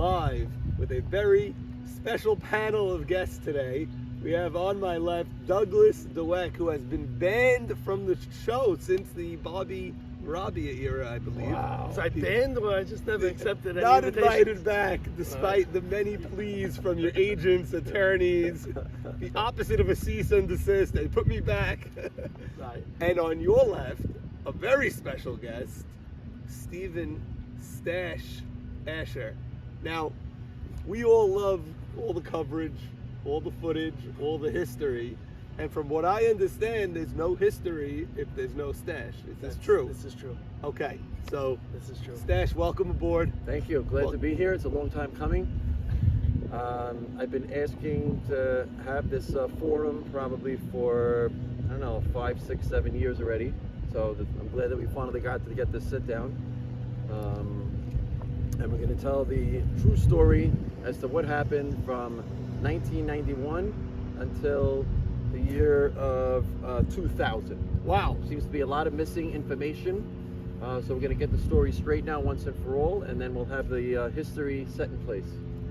live with a very special panel of guests today. We have on my left Douglas Dweck, who has been banned from the show since the Bobby Rabia era, I believe. Wow. So I banned, or I just never accepted any Not invitations? invited back, despite the many pleas from your agents, attorneys, the opposite of a cease and desist. They put me back. Right. And on your left, a very special guest, Steven Stash Ashear. Now, we all love all the coverage, all the footage, all the history. And from what I understand, there's no history if there's no Stash. Is this true? This is true. Okay, so This is true. Stash, welcome aboard. Thank you. Glad to be here. It's a long time coming. I've been asking to have this forum probably for, I don't know, 5, 6, 7 years already. So I'm glad that we finally got to get this sit down. And we're going to tell the true story as to what happened from 1991 until the year of 2000. Wow. Seems to be a lot of missing information. So we're going to get the story straight now once and for all, and then we'll have the history set in place.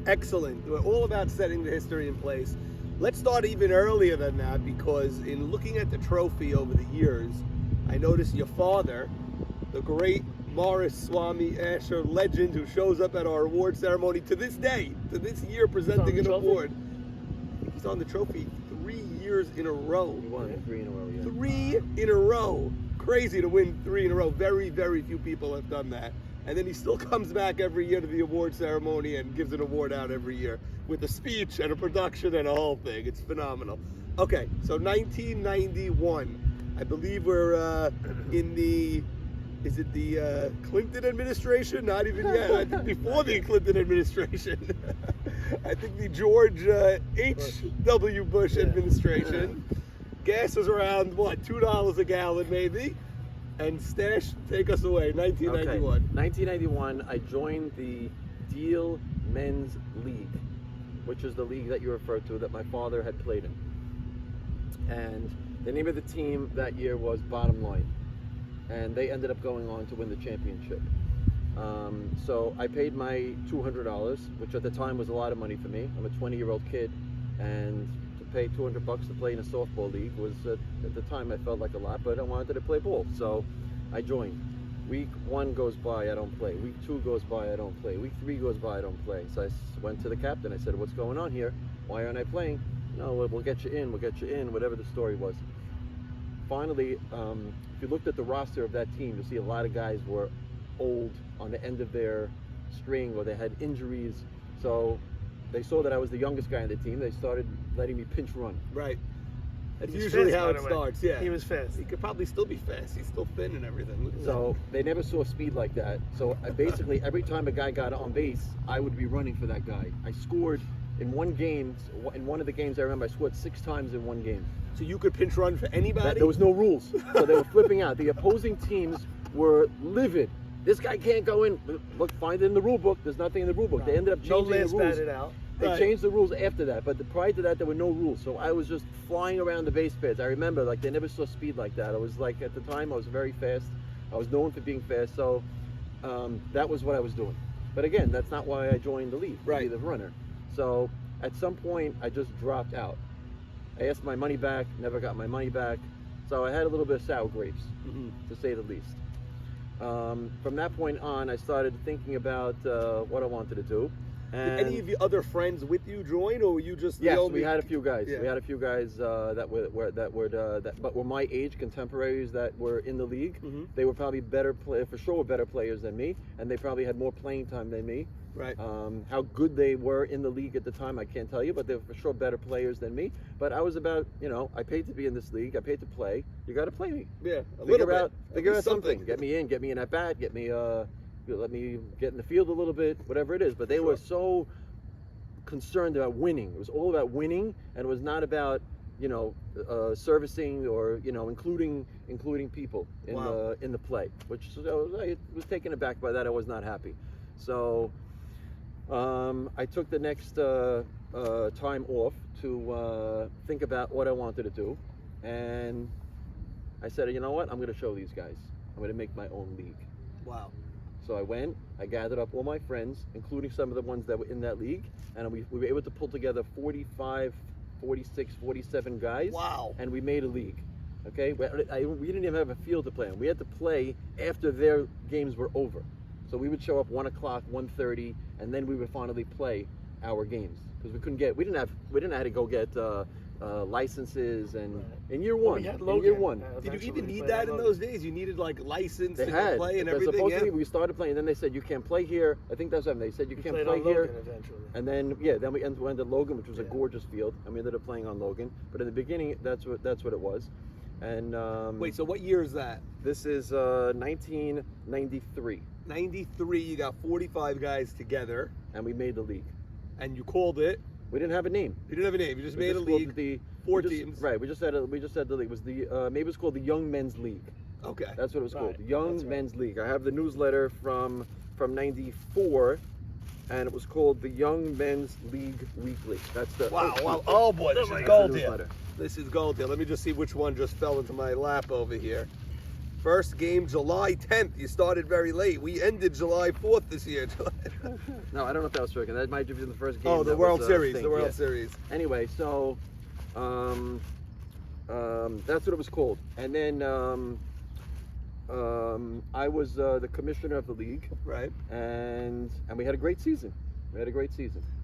Excellent. We're all about setting the history in place. Let's start even earlier than that, because in looking at the trophy over the years, I noticed your father, the great Morris Swami Asher legend, who shows up at our award ceremony to this day, to this year, presenting an award. He's on the trophy 3 years in a row. We won it 3 in a row, yeah. 3 in a row. Crazy to win 3 in a row. Very, very few people have done that. And then he still comes back every year to the award ceremony and gives an award out every year with a speech and a production and a whole thing. It's phenomenal. Okay, so 1991. I believe we're in the, is it the Clinton administration? Not even yet. I think before the Clinton administration. I think the George H.W. Bush administration. Gas was around, what, $2 a gallon maybe? And Stash, take us away, 1991. Okay. 1991, I joined the Deal Men's League, which is the league that you referred to that my father had played in. And the name of the team that year was Bottom Line. And they ended up going on to win the championship. So I paid my $200, which at the time was a lot of money for me. I'm a 20-year-old kid, and to pay $200 to play in a softball league was, at the time, I felt like a lot, but I wanted to play ball, so I joined. Week 1 goes by, I don't play. Week 2 goes by, I don't play. Week 3 goes by, I don't play. So I went to the captain. I said, "What's going on here? Why aren't I playing?" "No, we'll get you in. We'll get you in." Whatever the story was. Finally, if you looked at the roster of that team, you'll see a lot of guys were old, on the end of their string, or they had injuries. So they saw that I was the youngest guy on the team. They started letting me pinch run. Right. That's He was usually fast, how by it the way. starts, yeah. He was fast. He could probably still be fast. He's still thin and everything. Look at So they never saw speed like that. So I basically, every time a guy got on base, I would be running for that guy. I scored in one game, in one of the games I remember, I scored 6 times in one game. that. So you could pinch run for anybody? There was no rules. So they were flipping out. The opposing teams were livid. This guy can't go in. Look, find it in the rule book. There's nothing in the rule book. They ended up No changing the last rules. batted out. They Right. changed the rules after that, but prior to that, there were no rules. So I was just flying around the base pads. I remember, like, they never saw speed like that. I was like, at the time, I was very fast. I was known for being fast, so that was what I was doing. But again, that's not why I joined the league, to Right. be the runner. So at some point, I just dropped out. I asked my money back, never got my money back. So I had a little bit of sour grapes, to say the least. From that point on, I started thinking about what I wanted to do. Did any of your other friends with you join, or were you just the Yes, only? we had a few guys. Yeah. We had a few guys that were my age, contemporaries that were in the league. Mhm. They were probably better players than me, and they probably had more playing time than me. Right. How good they were in the league at the time, I can't tell you, but they were for sure better players than me. But I was about, I paid to be in this league. I paid to play. You got to play me. Yeah. A little bit. Figure At out least something. Get me in at bat. Let me get in the field a little bit, whatever it is. But they were so concerned about winning. It was all about winning, and it was not about servicing or including people in Wow. the play. Which I was taken aback by that. I was not happy. So I took the next time off to think about what I wanted to do, and I said, you know what? I'm going to show these guys. I'm going to make my own league. Wow. So I went, I gathered up all my friends, including some of the ones that were in that league, and we were able to pull together 45, 46, 47 guys. Wow. And we made a league. Okay, we didn't even have a field to play on. We had to play after their games were over. So we would show up 1 o'clock, 1:30, and then we would finally play our games because we didn't know how to go get licenses and in year one. We had in Logan. year one. Did you Eventually even we need played that in Logan. those days? You needed like license They to had play and because everything. supposedly Yeah? we started playing, and then they said you can't play here. I think that's what they said. You We can't played play on here. Logan eventually. And then then we ended Logan, which was a Yeah. gorgeous field, and we ended up playing on Logan. But in the beginning, that's what it was. And Wait, so what year is that? this is 1993, 93. You got 45 guys together, and we made the league. and you called it. We didn't have a name. You didn't have a name. You just We made just a called league. it the Four we just- teams. Right. We just said the league. It was the maybe it was called the Young Men's League. Okay. That's what it was called. Right, The Young that's right. Men's League. I have the newsletter from '94, and it was called the Young Men's League Weekly. That's the Wow. Wow. Oh boy, this Oh my is God. gold the here. newsletter. This is gold here. Let me just see which one just fell into my lap over here. First game, July 10th. You started very late. We ended July 4th this year. No, I don't know if that was true. That might have been the first game. Oh, the that World was, Series. thing, The World yeah. Series. Anyway, so that's what it was called. And then I was the commissioner of the league, Right. and we had a great season.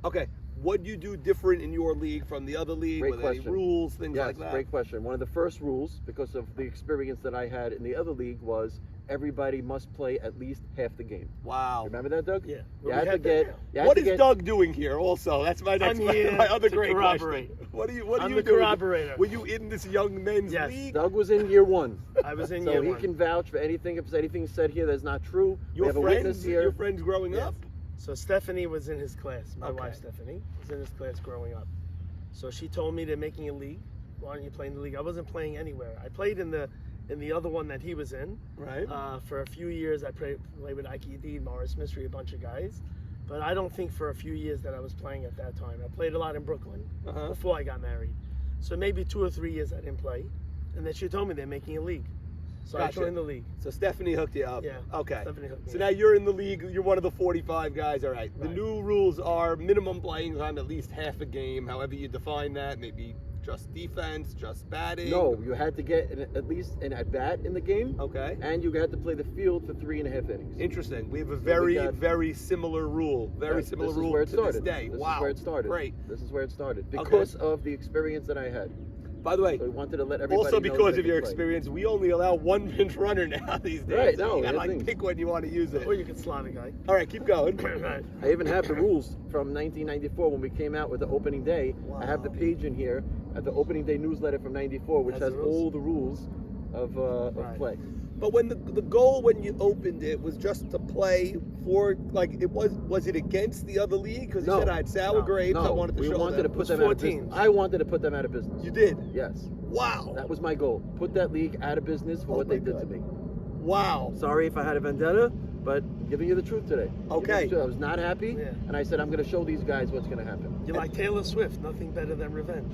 Okay. What do you do different in your league from the other league? Great Were there any question. rules, things Yes, like that? great question. One of the first rules, because of the experience that I had in the other league, was everybody must play at least half the game. Wow. Remember that, Doug? Yeah. You Well, had we to had get. that. You had What to is get, Doug doing here? Also, that's my next. I'm here my other to great corroborate. question. What are you I'm the doing? corroborator. Were you in this young men's Yes. league? Doug was in year one, I was in so year he one. can vouch for anything. If there's anything said here that's not true, we Your have a friends, witness here. your friends growing Yes. up. So Stephanie was in his class. My Okay. wife Stephanie was in his class growing up. So she told me they're making a league. Why don't you play in the league? I wasn't playing anywhere. I played in the other one that he was in. Right. For a few years, I played with Ike D, Morris Mystery, a bunch of guys. But I don't think for a few years that I was playing at that time. I played a lot in Brooklyn Uh-huh. before I got married. So maybe 2 or 3 years I didn't play. And then she told me they're making a league. So Gotcha. I joined the league. So Stephanie hooked you up. Yeah. Okay. Stephanie hooked me So up. now you're in the league. You're one of the 45 guys. All right. The Right. new rules are minimum playing time, at least half a game. However you define that, maybe just defense, just batting. No, you had to get at least an at bat in the game, Okay. and you had to play the field for 3.5 innings. Interesting. We have a So we very, got- very similar rule. Very This similar is rule where it to started. this day. This Wow. is where it started. Great. This is where it started Okay. because of the experience that I had. By the way, So we wanted to let everybody also know because that of they your could play. experience, we only allow one pinch runner now these days. Right, So no, you gotta I like think- pick when you want to use it. Or you could slot a guy. All right, keep going. Right. I even have the rules from 1994 when we came out with the opening day. I have the Wow. page in here at the opening day newsletter from '94, which Has has the rules? all the rules of Right. play. But when the goal when you opened it was just to play for like it was it against the other league because you No. said I had sour No. grapes I No, wanted to we show wanted them. to put was them 4 out of business. teams. I wanted to put them out of business. You did. Yes, Wow. that was my goal. Put that league out of business for Oh what my they did God. to me. Wow. Sorry if I had a vendetta, but giving you the truth today. Giving you Okay. the truth. I was not happy, Yeah. and I said I'm going to show these guys what's going to happen. You're like Taylor Swift. Nothing better than revenge.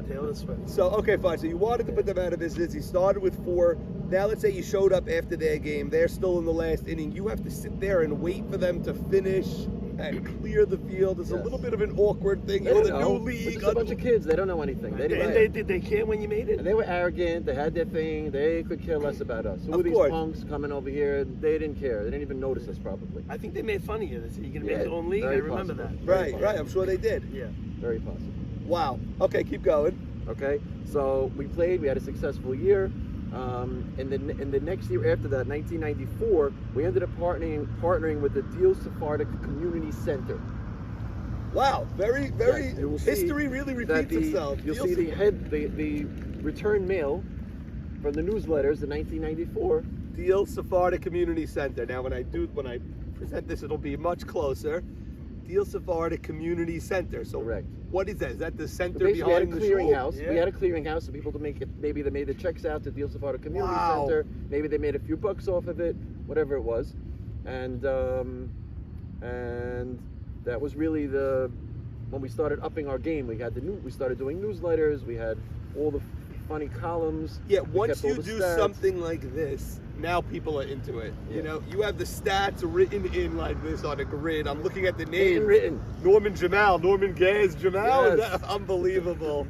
Taylor Swift. So okay, fine. So you wanted to put them out of business. You started with 4. Now let's say you showed up after their game. They're still in the last inning. You have to sit there and wait for them to finish and clear the field. It's a Yes. little bit of an awkward thing. They You're don't the know. new We're league. just a bunch of kids. They don't know anything. They didn't. Did they care when you made it? And they were arrogant. They had their thing. They could care less about us. Who Of are these course. punks coming over here? They didn't care. They didn't even notice us probably. I think they made fun of you. They said you're gonna Yeah, make your own league. I very remember possible. that. Right, right. I'm sure they did. Yeah. Very possible. Wow. Okay, keep going. Okay, so we played. We had a successful year. In the next year after that, 1994, we ended up partnering with the Deal Sephardic Community Center. Wow. Very, very. Yes, you will see history really that repeats itself. You'll Deal see the return mail from the newsletters in 1994. Deal Sephardic Community Center. Now, when I present this, it'll be much closer. Deal Sephardic Community Center. So, Correct. what is that? Is that the So center basically, we had a behind the shul? clearinghouse. Yeah. We had a clearinghouse so people to make it. Maybe they made the checks out to Deal Sephardic Community Wow. Center. Maybe they made a few bucks off of it, whatever it was, and that was really when we started upping our game. We started doing newsletters. We had all the funny columns. Yeah. We Once kept all you the do stats. something like this, now people are into it. Yeah. You know, you have the stats written in like this on a grid. I'm looking at the names. Written. Norman Jamal, Norman Gaz Jamal. Is Yes. that unbelievable?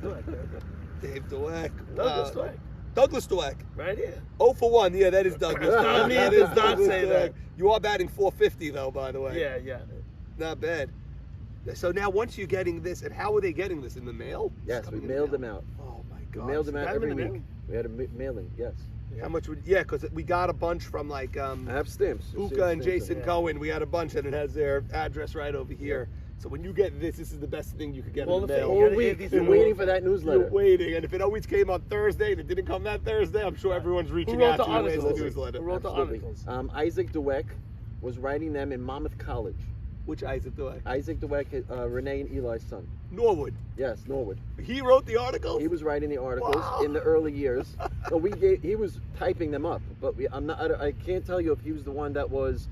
Dave Dweck. Douglas Dweck. Douglas Dweck. Right here. 0 for 1. Yeah, that is Douglas. I mean, That does is not Douglas say Dweck. that. You are batting 450 though, by the way. Yeah. Not bad. So now, once you're getting this, and how are they getting this in the mail? Yes, It's we coming in mailed the them out. Oh my We god. mailed them out got 'em in every the week. mail? We had a mailing, yes. How much would? Yeah, because we got a bunch from like I have stamps. You see Uka the and stamps Jason yeah. Cohen. We had a bunch, and it has their address right over here. So when you get this is the best thing you could get Well, in the the mail. thing- All gotta week, get these you're little- waiting for that newsletter. You're waiting, and if it always came on Thursday and it didn't come that Thursday, I'm sure everyone's reaching wrote out the to you. Where's the articles? newsletter? Who wrote the Absolutely. articles? Isaac Dweck was writing them in Monmouth College. Which Isaac Dweck? Isaac Dweck, Renee and Eli's son. Norwood. Yes, Norwood. He wrote the articles. He was writing the articles Wow. in the early years. So he was typing them up, but I can't tell you if he was the one that was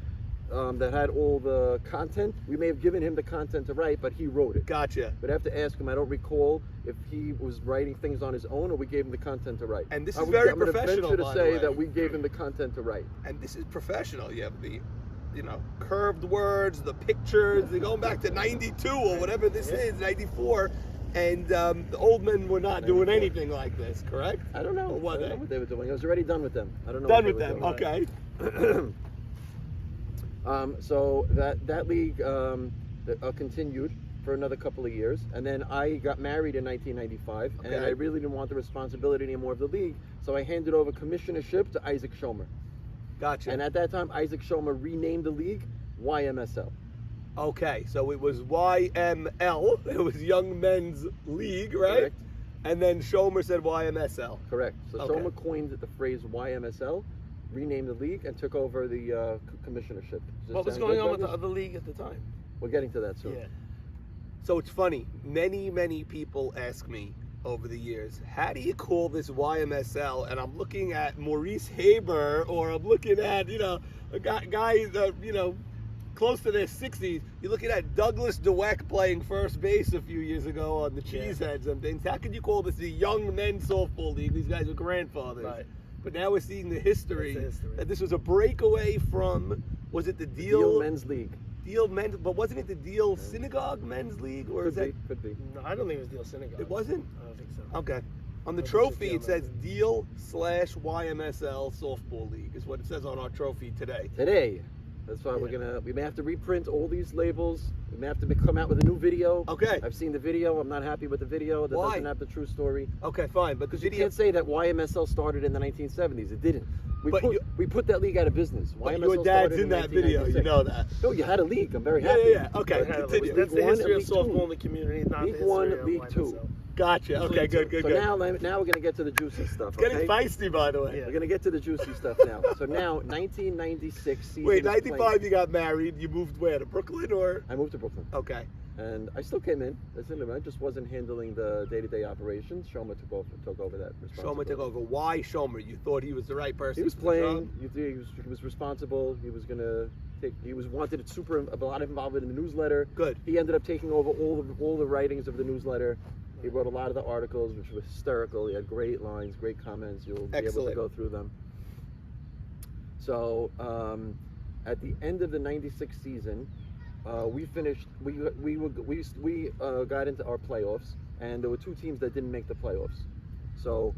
that had all the content. We may have given him the content to write, but he wrote it. Gotcha. But I have to ask him. I don't recall if he was writing things on his own or we gave him the content to write. And this I is would- very I'm gonna professional, venture to by the say way. that we gave him the content to write. And this is professional. You have the, curved words, the pictures. They're going back to '92 or whatever this is, '94. And the old men were not doing 94. anything like this, correct? I don't know. Or were I don't they? know what they were doing. I was already done with them. I don't know. Done what with they them. were doing. Okay. So that league continued for another couple of years, and then I got married in 1995, and Okay. I really didn't want the responsibility anymore of the league, so I handed over commissionership to Isaac Schomer. Gotcha. And at that time, Isaac Schomer renamed the league YMSL. Okay, so it was YML. It was Young Men's League, right? Correct. And then Schomer said YMSL. Correct. So Okay. Schomer coined the phrase YMSL, renamed the league, and took over the commissionership. Does this What was sound going good, on with the Douglas? other league at the time? We're getting to that soon. Yeah. So it's funny. Many people ask me over the years, how do you call this YMSL? And I'm looking at Maurice Haber, or I'm looking at, a guy close to their 60s. You're looking at Douglas Dweck playing first base a few years ago on the Cheeseheads and things. How can you call this the Young Men's Softball League? These guys are grandfathers. Right. But now we're seeing the history, That's the history. that this was a breakaway from, was it the Deal Men's League. Deal Men's, but wasn't it the Deal Synagogue Men's League? Or is that, Could be. No, I don't think it was Deal Synagogue. it wasn't? I don't think so. Okay. On the But it's trophy, just it says Deal/YMSL Softball League is what it says on our trophy today. Today. That's why we may have to reprint all these labels. We may have to come out with a new video. Okay. I've seen the video. I'm not happy with the video. That Why? doesn't have the true story. Okay, fine. But the Because you video, can't say that YMSL started in the 1970s. It didn't. But We put that league out of business. but YMSL your dad's started in that video. You 1996. know that. No, you had a league. I'm very Yeah, happy. yeah. Okay, Yeah, continue. that's the League one history of and League two. softball in the community, not League the history one, of League two. YMSL. Gotcha. Okay, good. So now we're going to get to the juicy stuff. Getting Okay? feisty, by the way. Yeah. We're going to get to the juicy stuff now. So now, 1996 season. Wait, is 95 playing. you got married. You moved where? To Brooklyn or? I moved to Brooklyn. Okay. And I still came in. I just wasn't handling the day-to-day operations. Shoma took over that responsibility. Shomer took over. Why Shomer? You thought he was the right person? He was for the job? playing. He was responsible. He was gonna take. He was wanted a lot of involvement in the newsletter. Good. He ended up taking over all the writings of the newsletter. He wrote a lot of the articles, which were hysterical. He had great lines, great comments. You'll be able to Excellent. go through them. So at the end of the '96 season, we finished. We got into our playoffs, and there were two teams that didn't make the playoffs. So,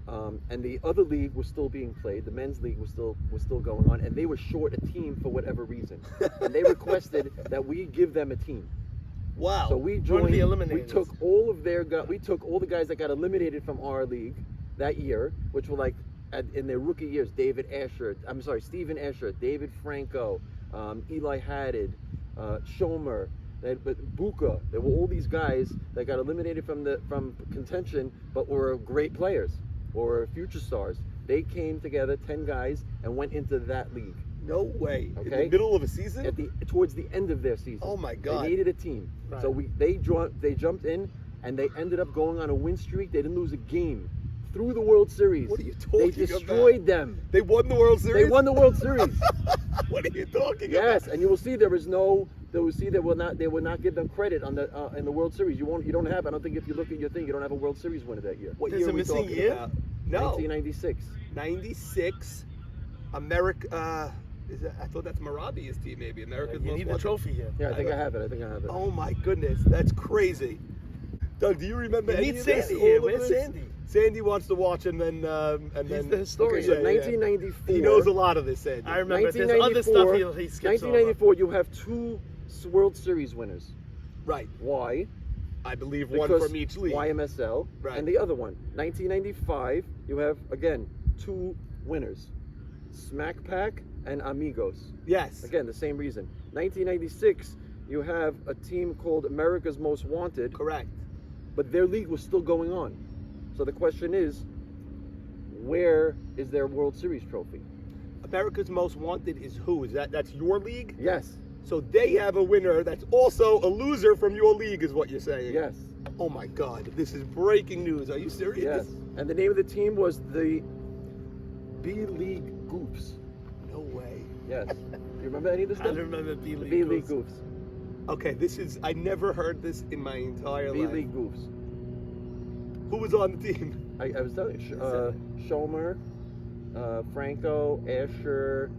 and the other league was still being played. The men's league was still going on, and they were short a team for whatever reason, and they requested that we give them a team. Wow. So we One of joined. the We eliminators. took all of their. We took all the guys that got eliminated from our league that year, which were like in their rookie years. Steven Ashear, David Franco, Eli Haddad, Schomer, Buka. There were all these guys that got eliminated from contention, but were great players or future stars. They came together, 10 guys, and went into that league. No way. In Okay. the middle of a season? Towards the end of their season. Oh my God. They needed a team. Right. So they jumped in, and they ended up going on a win streak. They didn't lose a game through the World Series. What are you talking They destroyed them. They won the World Series? They won the World Series. What are you talking Yes, about? and you will see they will not give them credit on the in the World Series. You don't have. I don't think if you look at your thing, you don't have a World Series winner that year. What There's year a are we missing talking year? about? No. 1996. 96. America. I thought that's Marabi's team, maybe. America's You Most need the Wanted. trophy here. Yeah, I think I have it. Oh my goodness, that's crazy. Doug, do you remember You any need of this? Sandy here. All of Where's this? Sandy? Sandy wants to watch and then He's the historian. Okay, so Yeah, yeah. 1994. He knows a lot of this, Sandy. I remember there's other stuff he skips over. 1994, you have 2 World Series winners. Right. Why? I believe one Because from each league. YMSL Right. and the other one. 1995, you have, again, 2 winners. Smack Pack and Amigos. Yes. Again, the same reason. 1996, you have a team called America's Most Wanted, Correct. but their league was still going on. So the question is, where is their World Series trophy? America's Most Wanted is who? That's your league? Yes. So they have a winner that's also a loser from your league, is what you're saying? Yes. Oh my God, this is breaking news. Are you serious? Yes. And the name of the team was the B League Goofs. No way. Yes. You remember any of this I stuff? remember B-League. B League Goose. Goofs. Okay, I never heard this in my entire B life. League Goofs. Who was on the team? I was telling you, Schomer, Franco, Asher,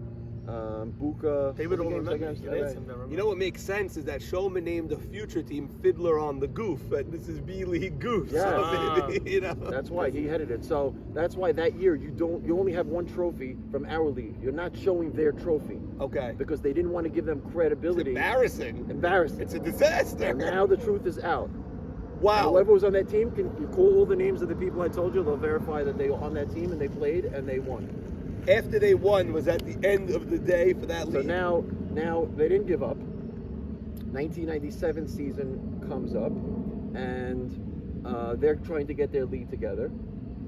Buka. They would all games remember. against- You can ask them, they remember. You know what makes sense is that Showman named the future team Fiddler on the Goof, but this is B League Goof. Yeah. So maybe, you know. That's why he headed it. So that's why that year you only have 1 trophy from our league. You're not showing their trophy Okay. because they didn't want to give them It's credibility. embarrassing. Embarrassing. It's a disaster. And now the truth is out. Wow. Whoever was on that team can you call all the names of the people I told you. They'll verify that they were on that team and they played and they won. After they won, was at the end of the day for that So league. now they didn't give up. 1997 season comes up, and they're trying to get their league together.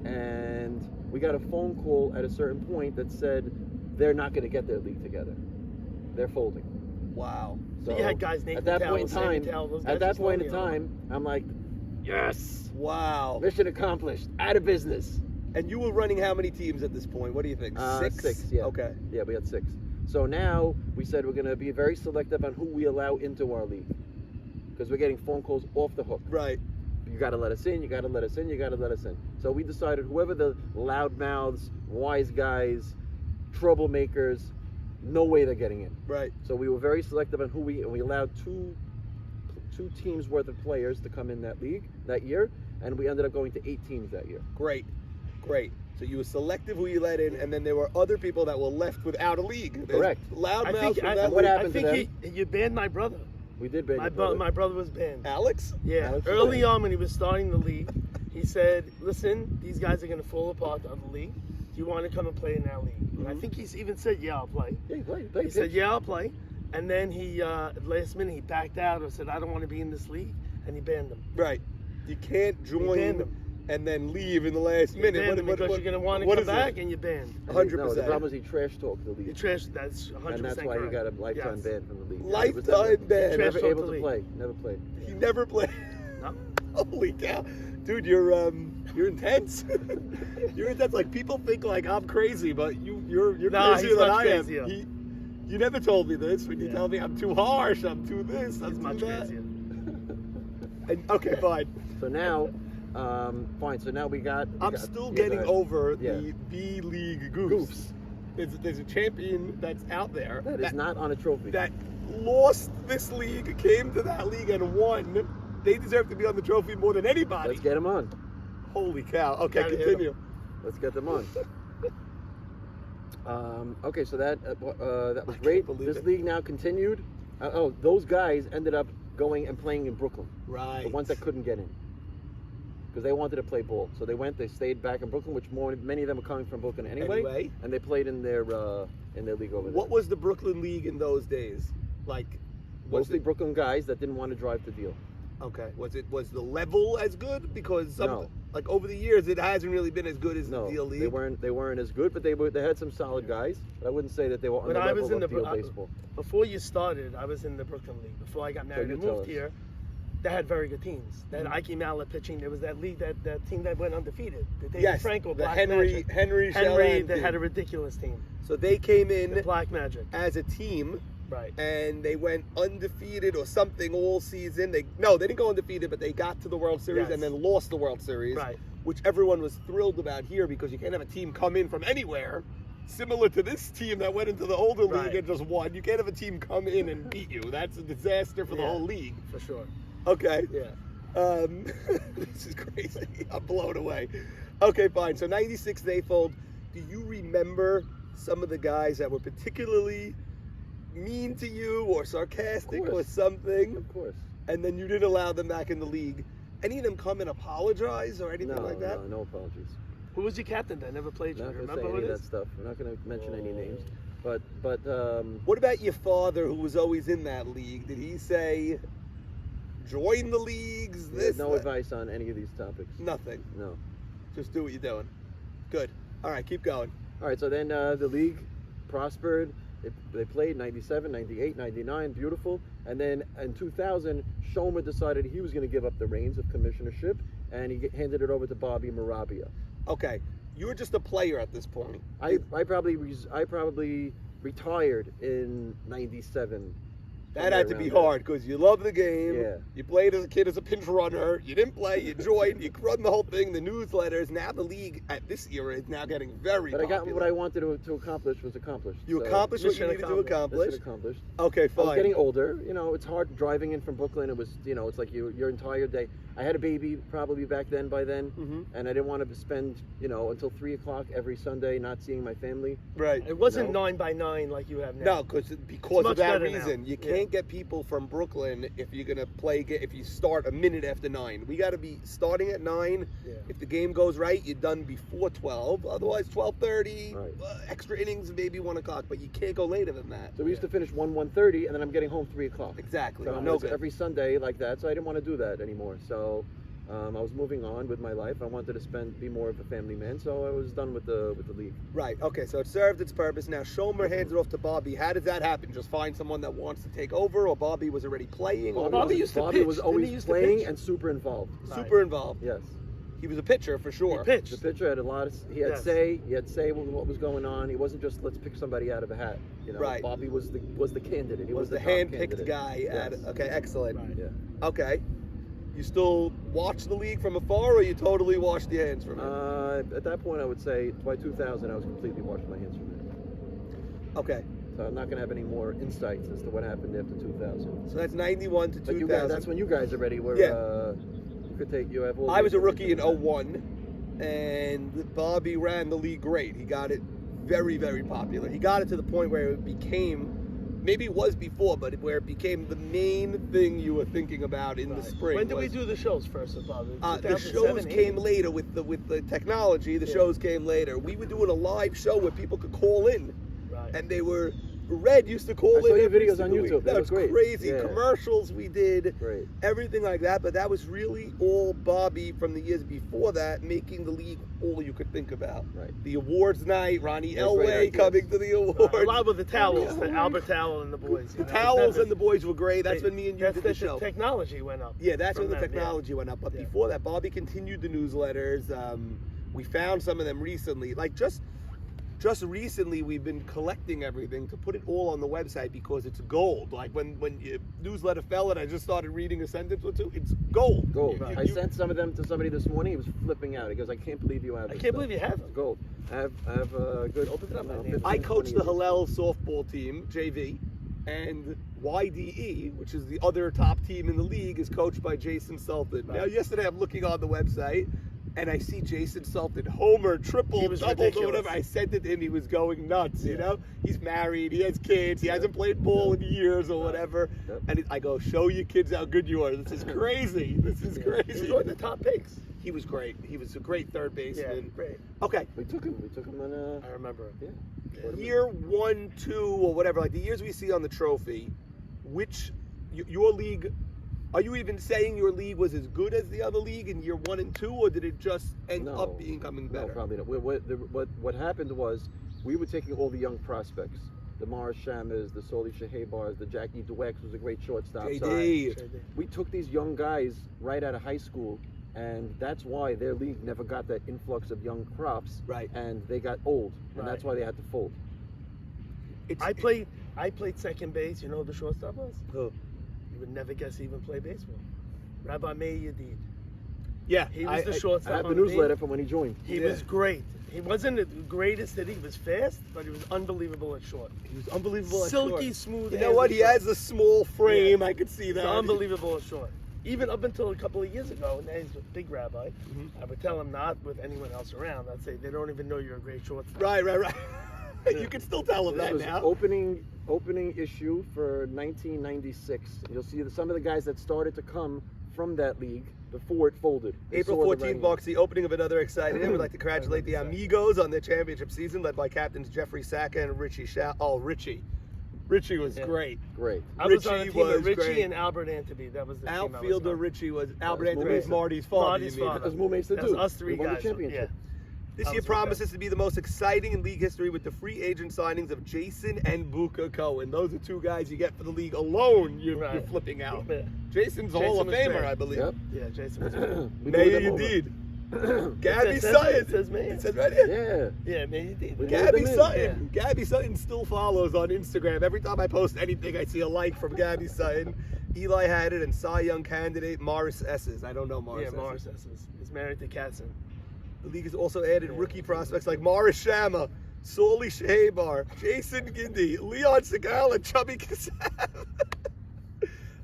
And we got a phone call at a certain point that said they're not going to get their league together. They're folding. Wow. So you had guys named at that Towel, point in Sammy time, Towel, those guys at that just point know in me, time, I'm like, yes, Wow. mission accomplished, out of business. And you were running how many teams at this point? What do you think? 6? 6, yeah. Okay. Yeah, we had 6. So now we said we're going to be very selective on who we allow into our league because we're getting phone calls off the hook. Right. You got to let us in, you got to let us in, you got to let us in. So we decided whoever the loudmouths, wise guys, troublemakers, no way they're getting in. Right. So we were very selective on who we allowed two teams worth of players to come in that league that year, and we ended up going to 8 teams that year. Great. Great. So you were selective who you let in, and then there were other people that were left without a league. There's Correct. Loudmouths from that what league. happened to I think you banned my brother. We did beg My brother was banned. Alex? Yeah, Alex was early banned. on when he was starting the league, he said, listen, these guys are going to fall apart on the league. Do you want to come and play in our league? And I think he's even said, yeah, I'll play. Yeah, play, He said, yeah, I'll play. And then he, last minute, he backed out or said, I don't want to be in this league. And he banned them. Right. You can't banned join them. and then leave in the last You minute. banned them because you're going to want to what come is it? back and you're banned. 100%. No, the problem is he trash talked the You league. trash, that's 100% And that's why he correct. got a lifetime Yes. ban from the league. Lifetime ban. Trash Never talked able the to league. play. Never played. He never played. No. Holy cow. Dude, you're intense. You're intense. Like, people think like I'm crazy, but you're Nah, crazier he's than much I am. crazier. You never told me this when you Yeah. tell me I'm too harsh, I'm too this, He's I'm much too that. crazier. And, okay, fine. So now, fine. So now we got. I'm still getting go ahead. over Yeah. the B League Goofs. There's a champion that's out there That is not on a trophy. that lost this league, came to that league and won. They deserve to be on the trophy more than anybody. Let's get him on. Holy cow. Okay, Gotta hit 'em. continue. Let's get them on. Okay, so that was I can't great. believe This it. league now continued. Those guys ended up going and playing in Brooklyn. Right. The ones that couldn't get in. Because they wanted to play ball. So they stayed back in Brooklyn, which many of them are coming from Brooklyn anyway. And they played in their league over there. What was the Brooklyn League in those days? Like, was Mostly it, Brooklyn guys that didn't want to drive the deal. okay, was the level as good? Because No. like over the years it hasn't really been as good as No, the Deal League. they weren't as good, but they had some solid guys. But I wouldn't say that they were on When the I level was in of the Deal Bro- baseball. Before you started, I was in the Brooklyn League. Before I got married you and tell moved us. here, they had very good teams. They had Ike Mala pitching. There was that league, that team that went undefeated. The David Yes, Franco, the Black Henry Magic. Henry They team. had a ridiculous team. So they came The in Black Magic. as a team Right. and they went undefeated or something all season. They didn't go undefeated, but they got to the World Series Yes. and then lost the World Series. Right. Which everyone was thrilled about here because you can't have a team come in from anywhere similar to this team that went into the older league Right. and just won. You can't have a team come in and beat you. That's a disaster for the Yeah. whole league. For sure. Okay. Yeah. This is crazy. I'm blown away. Okay, fine. So 96 they fold. Do you remember some of the guys that were particularly mean to you or sarcastic or something, Of course. and then you didn't allow them back in the league? Any of them come and apologize or anything No, like that? no apologies. Who was your captain that never played you? Not gonna Remember say who any it of that is? stuff. We're not gonna mention any names. But What about your father, who was always in that league? Did he say, join the leagues? we had This, no that? advice on any of these topics. Nothing. No. Just do what you're doing. Good. All right, keep going. All right, so then the league prospered. They played 97, 98, 99, beautiful. And then in 2000, Shomer decided he was going to give up the reins of commissionership, and he handed it over to Bobby Marabia. Okay, you were just a player at this point. I probably retired in 97. That had to be hard because you love the game. Yeah. You played as a kid as a pinch runner. You didn't play. You joined. You run the whole thing. The newsletters. Now the league at this era is now getting very. But I got popular. what I wanted to accomplish was accomplished. You So, accomplished what you mission needed to accomplish. mission accomplished. Okay, I was fine. getting older. You know, it's hard driving in from Brooklyn. It was, it's like your entire day. I had a baby probably back then by then, Mhm. and I didn't want to spend, until 3 o'clock every Sunday not seeing my family. Right. It wasn't No. 9 by 9 like you have now. No, because much of that better now. reason, you Yeah. can't get people from Brooklyn if you're gonna play. If you start a minute after 9, we got to be starting at 9. Yeah. If the game goes right, you're done before 12. Otherwise, 12:30, Right. extra innings, maybe 1 o'clock. But you can't go later than that. So we used to finish 1:30, and then I'm getting home 3 o'clock. Exactly. So No it's good. every Sunday like that. So I didn't want to do that anymore. So I was moving on with my life. I wanted to be more of a family man. So I was done with the league. Right. Okay. So it served its purpose. Now Shomer hands it off to Bobby. How did that happen? Just find someone that wants to take over, or Bobby was already playing, or Bobby was used to Bobby pitch. was Didn't he always used to playing pitch? and super involved. super involved? Yes. He was a pitcher for sure. He pitched. The pitcher had a lot of. He had Yes. say. He had say what was going on. He wasn't just let's pick somebody out of a hat. Right. Bobby was the candidate. He was the top hand-picked candidate. guy. Yes. Okay. Excellent. Right. Yeah. Okay. You still watch the league from afar, or you totally washed your hands from it? At that point, I would say by 2000, I was completely washing my hands from it. Okay. So I'm not going to have any more insights as to what happened after 2000. So that's 91 to But 2000. you guys, that's when you guys already were. Yeah. You could take. You have all. I was the a rookie in information. 01, and Bobby ran the league great. He got it very, very popular. He got it to the point where it became, maybe it was before, but where it became the main thing you were thinking about in the Right. spring. When did we was- do the shows first of all? The shows came later with the technology. The Yeah. shows came later. We were doing a live show where people could call in, Right. and they were. Red used to call I in. saw your every videos on single YouTube. week. They That was look great. crazy. Yeah. Commercials we did. Great. Everything like that, but that was really all Bobby from the years before that, making the league all you could think about. Right. The awards night, Ronnie Those great Elway ideas. coming to the A awards. lot with the towels, Yeah. the Albert towel and the boys. The towels and the boys were great. That's when me and you that's did the the show. technology went up. Yeah, that's when from the them, yeah. technology went up. But Yeah. before that, Bobby continued the newsletters. We found some of them recently. Like just recently, we've been collecting everything to put it all on the website because it's gold. Like when your newsletter fell and I just started reading a sentence or two, it's gold. Gold. You- I sent some of them to somebody this morning. He was flipping out. He goes, "I can't believe you have I this can't stuff." believe you have It's them. gold. I have a good. Open it up, man. 15, I coached the 20 Hillel softball team, JV, and YDE, which is the other top team in the league, is coached by Jason Sultan. Right. Now, yesterday I'm looking on the website, and I see Jason Sultan homer, triple, He was double, ridiculous. whatever. I sent it to him. He was going nuts. You Yeah. know, he's married, he has kids, he hasn't played ball in years or whatever. Yep. And I go, show your kids how good you are. This is crazy. This is He crazy. was one of the top picks. He was great. He was a great third Yeah, baseman. great. Okay. We took him on I remember. yeah. Year 1, 2, or whatever, like the years we see on the trophy, which your league, are you even saying your league was as good as the other league in year 1 and 2, or did it just end up becoming better? No, probably not. What happened was we were taking all the young prospects, the Morris Shammers, the Soli Shahebars, the Jackie Dweck was a great shortstop. JD. We took these young guys right out of high school, and that's why their league never got that influx of young crops. Right. And they got old, and that's Right. why they had to fold. I played second base. You know who the shortstop was? Who? You would never guess he even played baseball. Rabbi Meir Yedid. Yeah, He was the shortstop. I have the on team. newsletter from when he joined. He Yeah. was great. He wasn't the greatest that he was fast, but he was unbelievable at short. He was unbelievable at Silky short. smooth. You know hands what? at He short. has a small frame. Yeah. I could see He's that. unbelievable at short. Even up until a couple of years ago, and now he's a big rabbi. Mm-hmm. I would tell him not with anyone else around. I'd say they don't even know you're a great shortstop. Right. You can still tell him This that was now. opening issue for 1996. You'll see that some of the guys that started to come from that league before it folded. They April saw the 14th writing. marks the opening of another exciting. We'd like to congratulate the Amigos on their championship season, led by captains Jeffrey Saka and Richie Shaw. Oh, Richie. Richie was Yeah. great. Great. I was on a Richie team with was Richie great. and Albert Antony. That was the team I was Outfielder on. Richie was Albert was Anthony was Mumesa. Marty's father. Marty's you mean? father. That was Mumesa That's too. us three We won the guys. championship. This I year was with promises to be the most exciting in league history with the free agent signings of Jason and Buka Cohen. Those are two guys you get for the league alone. You're Right. flipping out. Yeah. Jason's a Hall of was Famer, great. I believe. Yep. Yeah, Jason was great. We May moved them you over. indeed. Gabby It says Sutton. it says me. It says right here. Yeah. Yeah, man, you did. We Yeah. moved Gabby them in. Sutton. Gabby Sutton still follows on Instagram. Every time I post anything, I see a like from Gabby Sutton. Eli had it, and Cy Young candidate Morris Esses. I don't know Morris Yeah, Esses. Morris Esses. He's married to Katzen. The league has also added rookie prospects like Morris Shama, Soli Shabar, Jason Gindi, Leon Segal, and Chubby Kassab.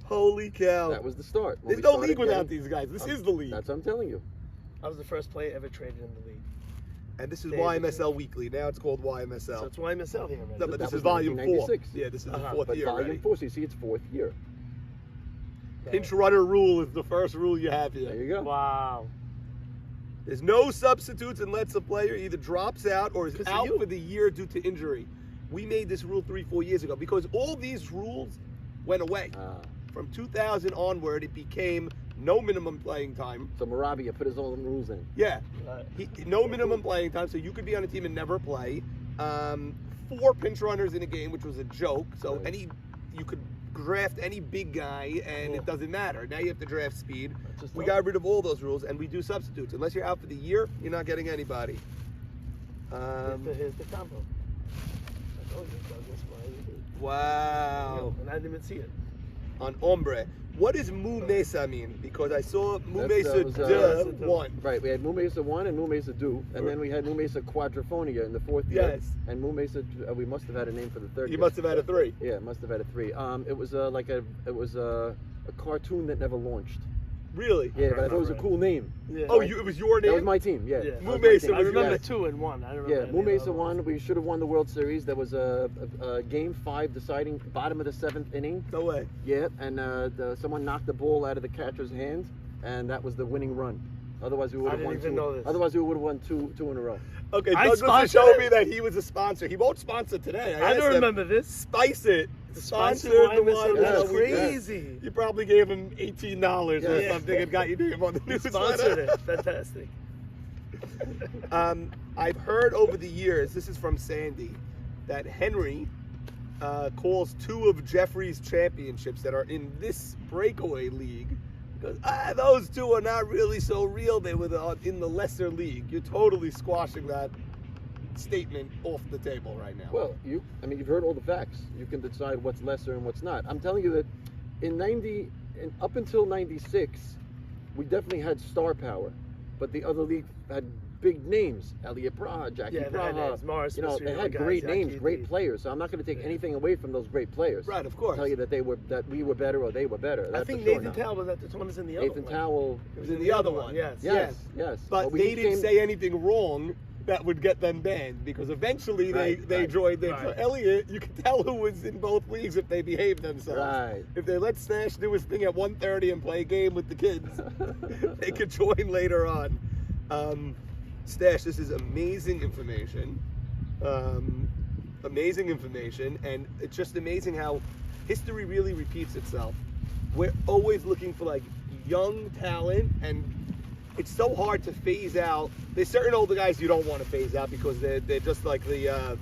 Holy cow. That was the start. When There's we no started league without getting- these guys. This is the league. That's what I'm telling you. I was the first player ever traded in the league. And this is David. YMSL Weekly. Now it's called So YMSL. it's YMSL here, man. No, but That this was is volume 4. 1996. Yeah, this is the Uh-huh. fourth But year volume already. 4, so you see it's fourth year. Pinch runner rule is the first rule you have There here. you go. Wow. There's no substitutes unless a player either drops out or is Good for out you. for the year due to injury. We made this rule 3-4 years ago because all these rules went away. From 2000 onward, it became no minimum playing time. So Marabia put his own rules in. Yeah, Right. no minimum playing time, so you could be on a team and never play. 4 pinch runners in a game, which was a joke. So Right. you could draft any big guy, and it doesn't matter. Now you have to draft speed. Just We don't. got rid of all those rules, and we do substitutes. Unless you're out for the year, you're not getting anybody. Here's the combo. I told you, Douglas, Wow. and I didn't even see it. On Ombre. What does Mu Mesa mean? Because I saw Mu That Mesa was, de 1. Right, we had Mumesa 1 and Mumesa 2, and then we had Mumesa Quadrophonia in the fourth year. Yes. And Mumesa, we must have had a name for the third You year. must have had a 3. Yeah, must have had a 3. It was a cartoon that never launched. Really? Yeah, but I thought it was a cool name. Yeah. Oh, it was your name? That was my team. Yeah. Yeah. that Mu was my Mesa team. I was remember yours. 2 and 1. I don't remember. Yeah, any of the Mumesa other won. ones. We should have won the World Series. There was a game 5 deciding bottom of the 7th inning. No way. Yeah, and someone knocked the ball out of the catcher's hand, and that was the winning run. Otherwise, we would have didn't won even 2. know this. Otherwise, we would have won two in a row. Okay, I Douglas sponsored showed it. me that he was a sponsor. He won't sponsor today. I asked don't him, remember this. Spice it. Sponsored Sponsored the YMSL. one. That's Yeah. crazy. You probably gave him $18 or Yeah. something and got your name on the He newsletter. sponsored it. Fantastic. I've heard over the years, this is from Sandy, that Henry calls 2 of Jeffrey's championships that are in this breakaway league because those 2 are not really so real. They were in the lesser league. You're totally squashing that statement off the table right now. Well, you've heard all the facts. You can decide what's lesser and what's not. I'm telling you that up until 96, we definitely had star power, but the other league had big names. Elliot Braha, Jackie Yeah, they had Braha. names. Morris, They Mr. had guys, great Jackie names, great D. players. So I'm not going to take anything away from those great players. Right, of course. Tell you that we were better or they were better. I That's think for sure Nathan not. Towell was at the tournaments in the other Nathan one. Towell. It was in the other one. Yes. Yes. But we they didn't came- say anything wrong that would get them banned because eventually they Right. joined in. So Right. Elliot, you can tell who was in both leagues if they behaved themselves. Right. If they let Stash do his thing at 1:30 and play a game with the kids, they could join later on. Stash, this is amazing information. Amazing information, and it's just amazing how history really repeats itself. We're always looking for like young talent, and it's so hard to phase out. There's certain older guys you don't want to phase out because they're just like the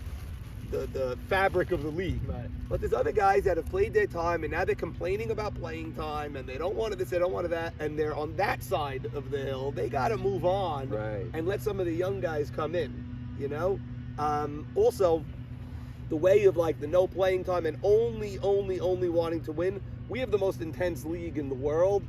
fabric of the league. Right. But there's other guys that have played their time and now they're complaining about playing time and they don't want this, they don't want that, and they're on that side of the hill. They got to move on Right. and let some of the young guys come in, you know? Also, the way of like the no playing time and only wanting to win. We have the most intense league in the world,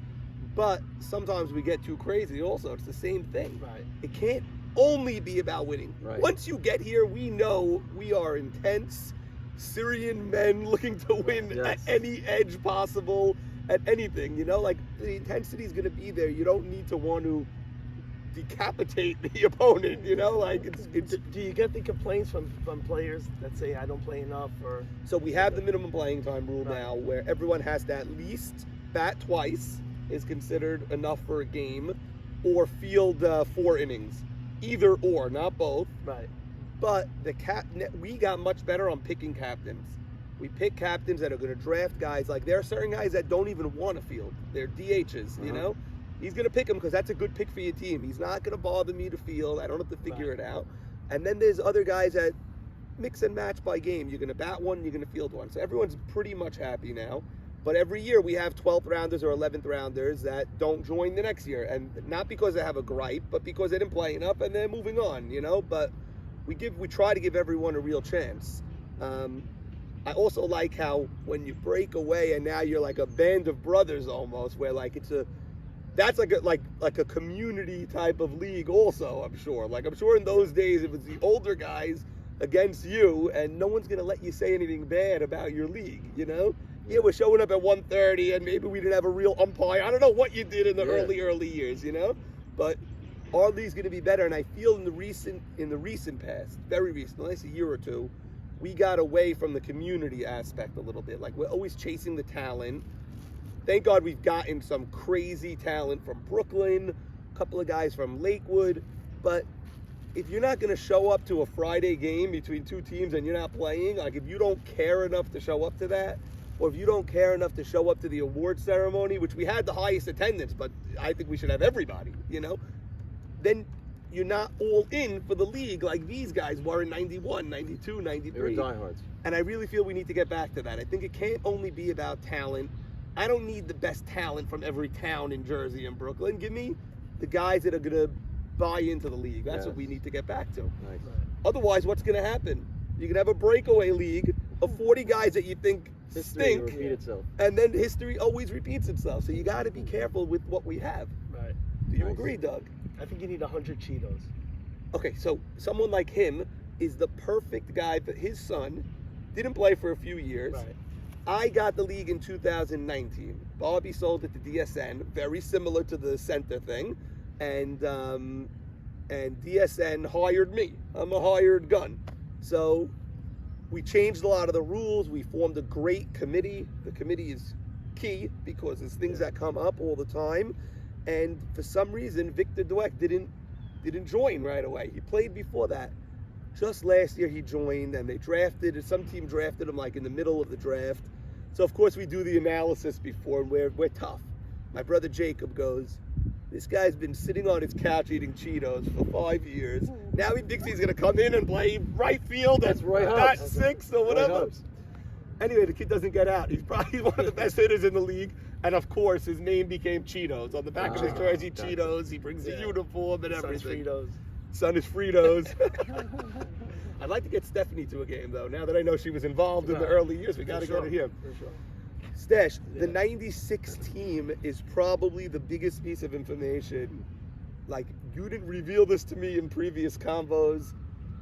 but sometimes we get too crazy also. It's the same thing. Right. It can't only be about winning. Right. Once you get here, we know we are intense Syrian men looking to win at any edge possible, at anything, you know, like the intensity is going to be there. You don't need to want to decapitate the opponent, you know, like it's Do you get the complaints from players that say I don't play enough, or? So we have the minimum playing time rule Right. now, where everyone has to at least bat twice is considered enough for a game, or field 4 innings, either or, not both. Right. But we got much better on picking captains. We pick captains that are going to draft guys. Like there are certain guys that don't even want to field. They're DHs, you know. He's going to pick them because that's a good pick for your team. He's not going to bother me to field. I don't have to figure it out. And then there's other guys that mix and match by game. You're going to bat one, you're going to field one. So everyone's pretty much happy now. But every year we have 12th rounders or 11th rounders that don't join the next year. And not because they have a gripe, but because they didn't play enough and they're moving on, you know. But we try to give everyone a real chance. I also like how when you break away and now you're like a band of brothers almost, where like that's like a community type of league also, I'm sure. Like I'm sure in those days it was the older guys against you and no one's gonna let you say anything bad about your league, you know? Yeah, we're showing up at 1:30 and maybe we didn't have a real umpire. I don't know what you did in the early years, you know? But our league's gonna be better, and I feel in the recent past, very recent, the last year or two, we got away from the community aspect a little bit. Like we're always chasing the talent. Thank God we've gotten some crazy talent from Brooklyn, a couple of guys from Lakewood. But if you're not going to show up to a Friday game between two teams and you're not playing, like if you don't care enough to show up to that, or if you don't care enough to show up to the award ceremony, which we had the highest attendance, but I think we should have everybody, you know, then you're not all in for the league like these guys were in 91, 92, 93. They were diehards. And I really feel we need to get back to that. I think it can't only be about talent. I don't need the best talent from every town in Jersey and Brooklyn. Give me the guys that are going to buy into the league. That's what we need to get back to. Nice. Otherwise, what's going to happen? You're going to have a breakaway league of 40 guys that you think History will stink. repeat itself. And then history always repeats itself. So you got to be careful with what we have. Right. Do you agree, Doug? I think you need 100 Cheetos. Okay, so someone like him is the perfect guy. But his son didn't play for a few years. Right. I got the league in 2019. Bobby sold it to DSN, very similar to the center thing, and DSN hired me. I'm a hired gun. So we changed a lot of the rules. We formed a great committee. The committee is key because there's things that come up all the time. And for some reason, Victor Dweck didn't join right away. He played before that. Just last year he joined, and some team drafted him like in the middle of the draft. So of course we do the analysis before, and we're tough. My brother Jacob goes, this guy's been sitting on his couch eating Cheetos for 5 years. Now he thinks he's gonna come in and play right field That's and Roy not Hubbs. 6 or Roy whatever. Hubbs. Anyway, the kid doesn't get out. He's probably one of the best hitters in the league. And of course, his name became Cheetos. On the back of his jersey, gotcha. Cheetos. He brings the uniform and Son's everything. Fritos. Son is Fritos. I'd like to get Stephanie to a game, though. Now that I know she was involved in the early years, we got to get her here. For sure. Stash, the 96 team is probably the biggest piece of information. Like, you didn't reveal this to me in previous combos.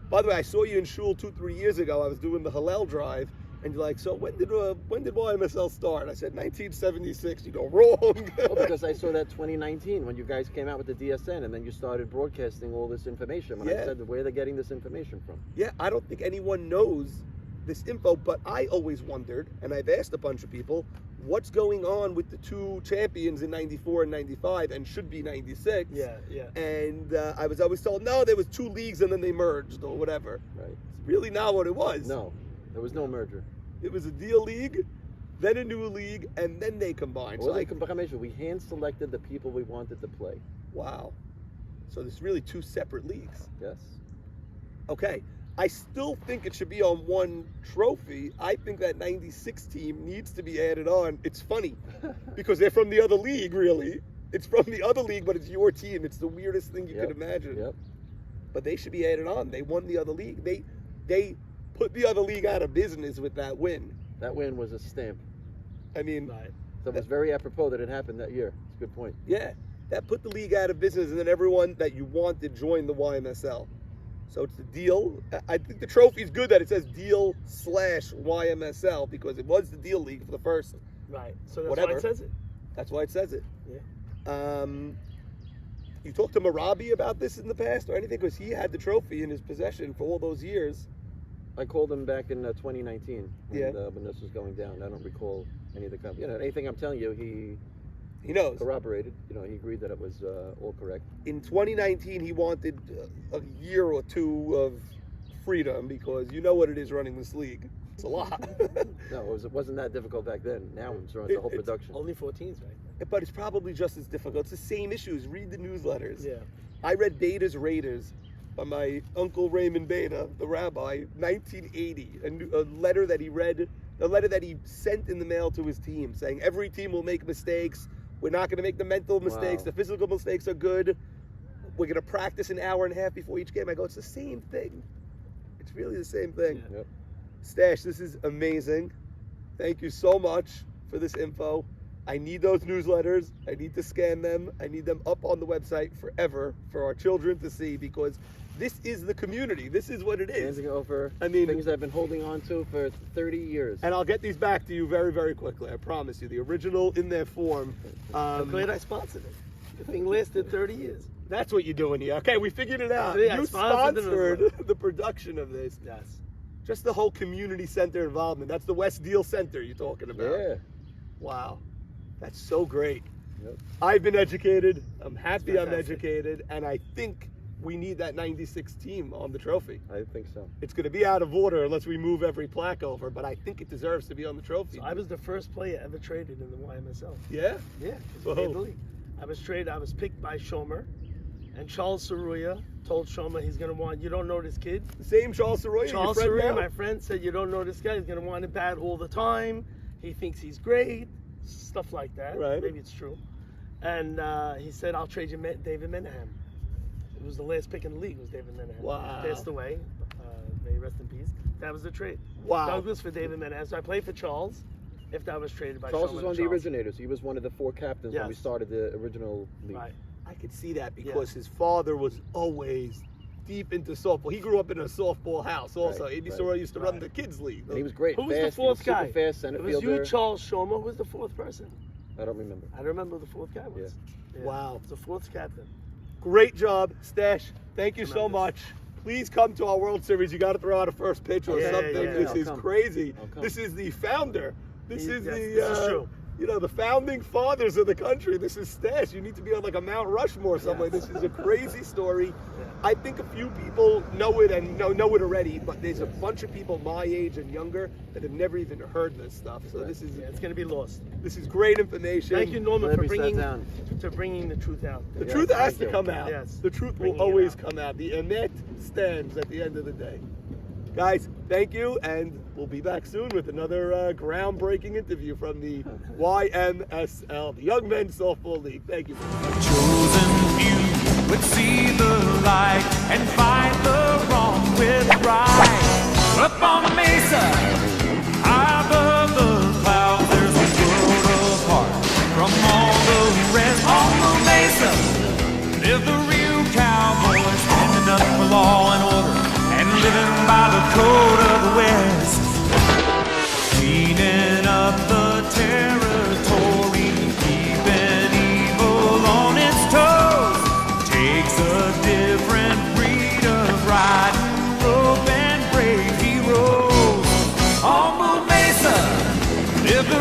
By the way, I saw you in Shul 2-3 years ago. I was doing the Hallel drive. And you're like, so when did YMSL start? I said 1976. You go, wrong. Well, because I saw that 2019 when you guys came out with the DSN, and then you started broadcasting all this information. When I said, where are they getting this information from? Yeah, I don't think anyone knows this info, but I always wondered, and I've asked a bunch of people, what's going on with the two champions in 94 and 95 and should be 96. Yeah. And I was always told, no, there was 2 leagues and then they merged or whatever. Right. It's really not what it was. No, there was no merger. It was a deal league, then a new league, and then they combined. Well, So we hand selected the people we wanted to play. wow. So there's really 2 separate leagues. Yes. Okay. I still think it should be on one trophy. I think that 96 team needs to be added on. It's funny because they're from the other league, really. It's from the other league, but it's your team. It's the weirdest thing you could imagine. Yep. But they should be added on. They won the other league. They put the other league out of business with that win. That win was a stamp. I mean, Right. So it was very apropos that it happened that year. It's a good point. yeah. that put the league out of business, and then everyone that you wanted joined the YMSL. So it's the deal. I think the trophy's good that it says deal/YMSL because it was the deal league for the first. Right. So that's Whatever. why it says it. That's why it says it. Yeah. You talked to Marabi about this in the past or anything? Because he had the trophy in his possession for all those years. I called him back in 2019 Yeah. when this was going down. I don't recall any of the anything I'm telling you, he knows. corroborated. He agreed that it was all correct. In 2019, he wanted a year or two of freedom because you know what it is running this league. It's a lot. No, it wasn't that difficult back then. Now it's the whole production. Only 14s, right? But it's probably just as difficult. It's the same issues. Read the newsletters. Yeah. I read Beta's Raiders by my uncle Raymond Beta, the rabbi, 1980. A letter that he read, a letter that he sent in the mail to his team saying every team will make mistakes. We're not going to make the mental mistakes. Wow. The physical mistakes are good. We're going to practice an hour and a half before each game. I go, it's the same thing. It's really the same thing. Yeah. Yep. Stash, this is amazing. Thank you so much for this info. I need those newsletters. I need to scan them. I need them up on the website forever for our children to see because this is the community. This is what it is. Handing over things I've been holding on to for 30 years. And I'll get these back to you very, very quickly. I promise you. The original in their form. I'm glad I sponsored it. The thing lasted 30 years. That's what you're doing here. Okay, we figured it out. Yeah, You sponsored sponsored the production of this. Yes. Just the whole community center involvement. That's the West Deal Center you're talking about. Yeah. Wow. That's so great. Yep. I've been educated. I'm happy I'm fantastic. educated. And I think we need that 96 team on the trophy. I think so. It's going to be out of order unless we move every plaque over, but I think it deserves to be on the trophy. So I was the first player ever traded in the YMSL. Yeah? Yeah. 'Cause we Whoa. made the league. I was traded. I was picked by Shomer, and Charles Saruya told Shomer he's going to want. You don't know this kid. The same Charles Saroya, Charles your friend Saruya, now? my friend, said you don't know this guy. He's going to want it bad all the time. He thinks he's great. Stuff like that. Right. Maybe it's true. And he said, I'll trade you David Menahem. It was the last pick in the league. Was David Menahem. Wow. He passed away. May he rest in peace. That was the trade. Wow. That was for David Menahem. So I played for Charles. If that was traded by Charles Shomer was to one of the Charles. originators. He was one of the 4 captains when we Yes. started the original league. Right. I could see that because his father was always deep into softball. He grew up in a softball house also. Right, Andy right. Saroya used to run Right. the kids league. And he was great. Who was fast. the fourth he was guy? super fast center It was fielder. you, Charles Shomer. Who was the fourth person? I don't remember. I don't remember who the fourth guy was. Yeah. Wow. It's the fourth captain. Great job, Stash. Thank you so Tremendous. much. Please come to our World Series. You got to throw out a first pitch or Yeah, something. yeah, This I'll is come. crazy. I'll come. This is the founder. This is Yes, the this is true. the founding fathers of the country. This is Stash. You need to be on like a Mount Rushmore somewhere. Yes. This is a crazy story. Yeah. I think a few people know it and know it already, but there's a bunch of people my age and younger that have never even heard this stuff. So this is Yeah, it's going to be lost. great information. Thank you, Norman, Glad for we sat bringing down. the truth out. The Yeah, truth has thank to you. come out. Yes. The truth Bringing will it always out. come out. The emet stands at the end of the day. Guys, thank you, and we'll be back soon with another groundbreaking interview from the YMSL, the Young Men's Softball League. Thank you. Chosen few would see the light and fight the wrong with right. Up on the mesa, high above the clouds, there's a world apart from all the rest. On the mesa live the real cowboys, standing up for law and order and living by the code of the West. Cleaning up the territory, keeping evil on its toes. Takes a different breed of riding, rope and brave heroes. On Blue Mesa, live the